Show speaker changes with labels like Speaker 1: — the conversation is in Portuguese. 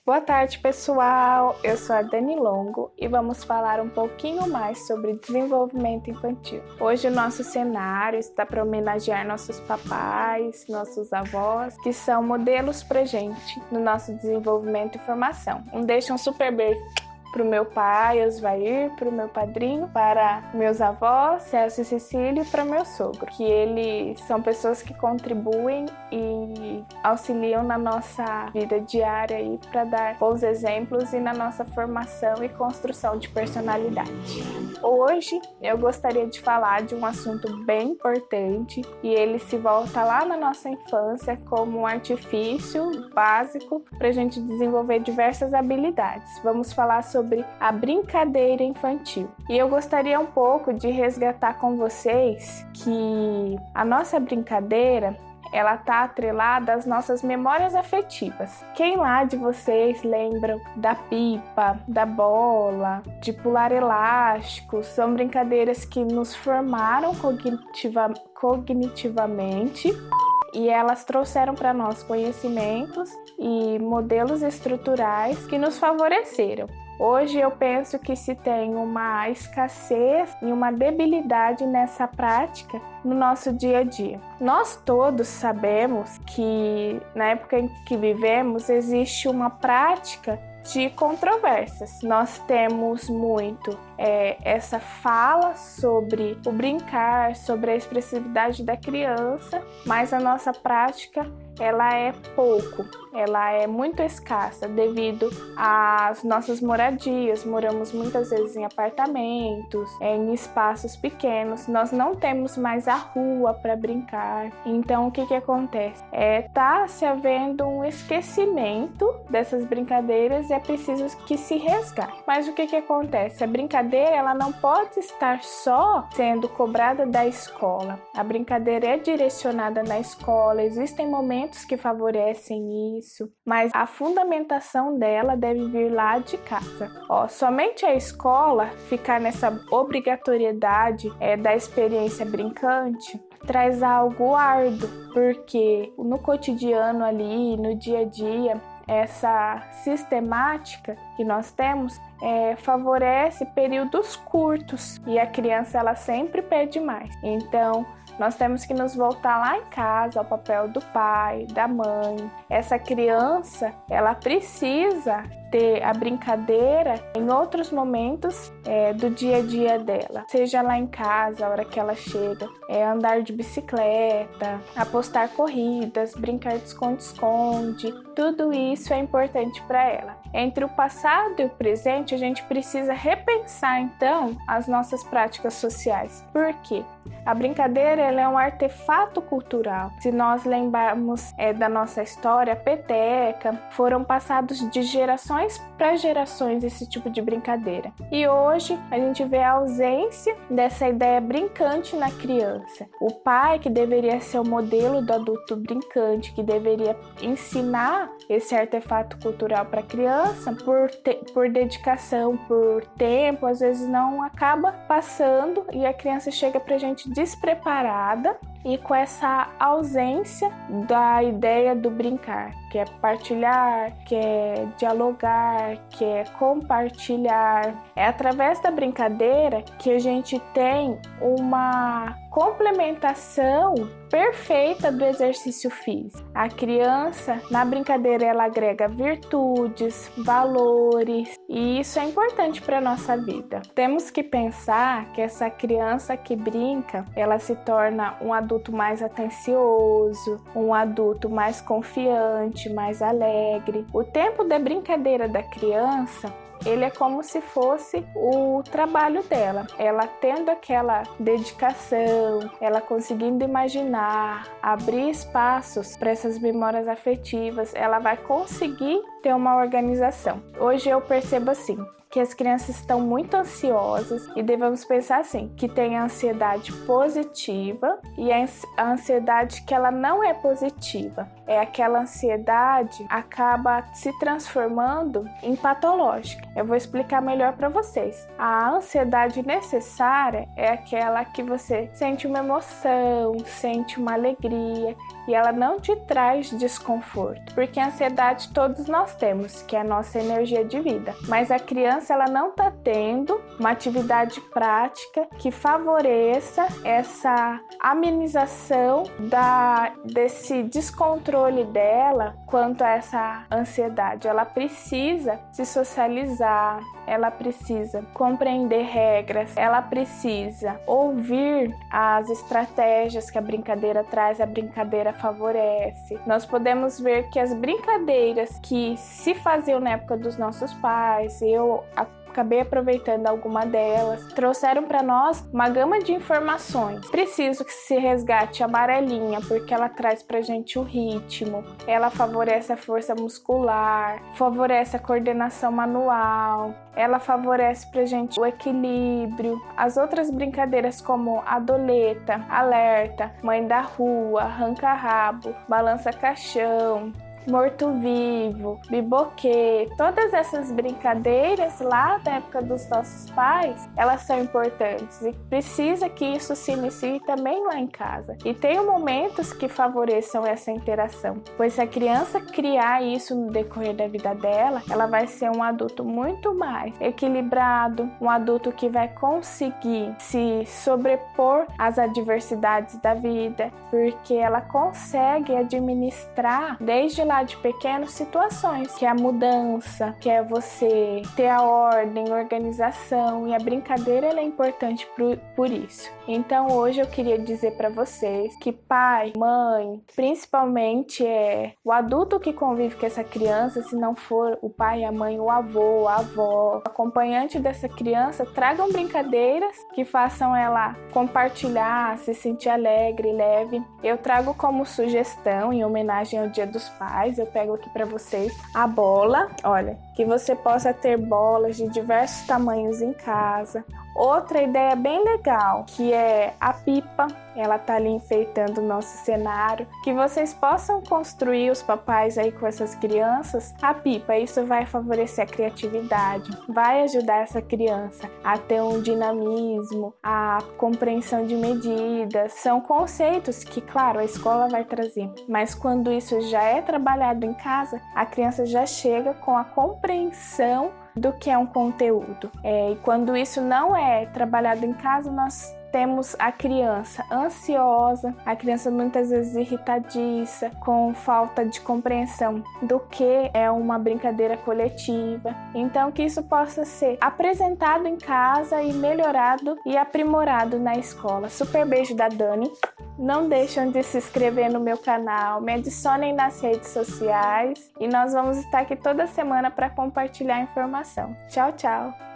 Speaker 1: Boa tarde, pessoal! Eu sou a Dani Longo e vamos falar um pouquinho mais sobre desenvolvimento infantil. Hoje o nosso cenário está para homenagear nossos papais, nossos avós, que são modelos pra gente no nosso desenvolvimento e formação. Deixa um super beijo para o meu pai, Osvair, para o meu padrinho, para meus avós, Celso e Cecília, e para meu sogro, que eles são pessoas que contribuem e auxiliam na nossa vida diária para dar bons exemplos e na nossa formação e construção de personalidade. Hoje eu gostaria de falar de um assunto bem importante e ele se volta lá na nossa infância como um artifício básico para a gente desenvolver diversas habilidades. Vamos falar sobre a brincadeira infantil. E eu gostaria um pouco de resgatar com vocês que a nossa brincadeira ela está atrelada às nossas memórias afetivas. Quem lá de vocês lembram da pipa, da bola, de pular elástico? São brincadeiras que nos formaram cognitivamente e elas trouxeram para nós conhecimentos e modelos estruturais que nos favoreceram. Hoje eu penso que se tem uma escassez e uma debilidade nessa prática no nosso dia a dia. Nós todos sabemos que na época em que vivemos existe uma prática de controvérsias. Nós temos muito essa fala sobre o brincar, sobre a expressividade da criança, mas a nossa prática ela é pouco, ela é muito escassa devido às nossas moradias. Moramos muitas vezes em apartamentos, em espaços pequenos, nós não temos mais a rua para brincar. Então o que acontece? Tá se havendo um esquecimento dessas brincadeiras e é preciso que se resgate. Mas o que acontece? A brincadeira ela não pode estar só sendo cobrada da escola. A brincadeira é direcionada na escola, existem momentos que favorecem isso, mas a fundamentação dela deve vir lá de casa. Somente a escola ficar nessa obrigatoriedade da experiência brincante traz algo árduo, porque no cotidiano ali, no dia a dia, essa sistemática que nós temos favorece períodos curtos e a criança ela sempre pede mais. Então nós temos que nos voltar lá em casa ao papel do pai, da mãe. Essa criança ela precisa ter a brincadeira em outros momentos do dia a dia dela, seja lá em casa, a hora que ela chega, andar de bicicleta, apostar corridas, brincar de esconde-esconde, tudo isso é importante para ela. Entre o passado e o presente, a gente precisa repensar então as nossas práticas sociais. Por quê? A brincadeira ela é um artefato cultural. Se nós lembrarmos da nossa história, a peteca, foram passados de gerações para gerações esse tipo de brincadeira. E hoje a gente vê a ausência dessa ideia brincante na criança. O pai, que deveria ser o modelo do adulto brincante, que deveria ensinar esse artefato cultural para a criança, por dedicação, por tempo, às vezes não acaba passando e a criança chega para a gente despreparada e com essa ausência da ideia do brincar, que é partilhar, que é dialogar, que é compartilhar. É através da brincadeira que a gente tem uma complementação perfeita do exercício físico. A criança, na brincadeira, ela agrega virtudes, valores, e isso é importante para a nossa vida. Temos que pensar que essa criança que brinca, ela se torna um adulto mais atencioso, um adulto mais confiante, mais alegre. O tempo da brincadeira da criança ele é como se fosse o trabalho dela. Ela tendo aquela dedicação, ela conseguindo imaginar, abrir espaços para essas memórias afetivas, ela vai conseguir ter uma organização. Hoje eu percebo assim, que as crianças estão muito ansiosas e devemos pensar assim, que tem a ansiedade positiva e a ansiedade que ela não é positiva. Aquela ansiedade acaba se transformando em patológica. Eu vou explicar melhor para vocês. A ansiedade necessária é aquela que você sente uma emoção, sente uma alegria, e ela não te traz desconforto, porque a ansiedade todos nós temos, que é a nossa energia de vida, mas a criança ela não está tendo uma atividade prática que favoreça essa amenização desse descontrole dela quanto a essa ansiedade. Ela precisa se socializar, ela precisa compreender regras, ela precisa ouvir as estratégias que a brincadeira traz, a brincadeira favorece. Nós podemos ver que as brincadeiras que se faziam na época dos nossos pais, eu acabei aproveitando alguma delas, trouxeram para nós uma gama de informações. Preciso que se resgate a amarelinha, porque ela traz pra gente o ritmo, ela favorece a força muscular, favorece a coordenação manual, ela favorece pra gente o equilíbrio. As outras brincadeiras como a doleta, alerta, mãe da rua, arranca-rabo, balança caixão, morto-vivo, biboquê, todas essas brincadeiras lá da época dos nossos pais, elas são importantes e precisa que isso se inicie também lá em casa. E tem momentos que favoreçam essa interação, pois se a criança criar isso no decorrer da vida dela, ela vai ser um adulto muito mais equilibrado, um adulto que vai conseguir se sobrepor às adversidades da vida, porque ela consegue administrar desde lá de pequenas situações, que é a mudança, que é você ter a ordem, organização, e a brincadeira ela é importante por isso. Então hoje eu queria dizer para vocês que pai, mãe, principalmente o adulto que convive com essa criança, se não for o pai, a mãe, o avô, a avó, o acompanhante dessa criança, tragam brincadeiras que façam ela compartilhar, se sentir alegre, leve. Eu trago como sugestão, em homenagem ao Dia dos Pais, eu pego aqui para vocês a bola, olha, que você possa ter bolas de diversos tamanhos em casa. Outra ideia bem legal, que é a pipa, ela tá ali enfeitando o nosso cenário, que vocês possam construir, os papais aí com essas crianças, a pipa. Isso vai favorecer a criatividade, vai ajudar essa criança a ter um dinamismo, a compreensão de medidas. São conceitos que, claro, a escola vai trazer, mas quando isso já é trabalhado em casa, a criança já chega com a compreensão do que é um conteúdo. E quando isso não é trabalhado em casa, nós temos a criança ansiosa, a criança muitas vezes irritadiça, com falta de compreensão do que é uma brincadeira coletiva. Então, que isso possa ser apresentado em casa e melhorado e aprimorado na escola. Super beijo da Dani. Não deixem de se inscrever no meu canal, me adicionem nas redes sociais e nós vamos estar aqui toda semana para compartilhar informação. Tchau, tchau!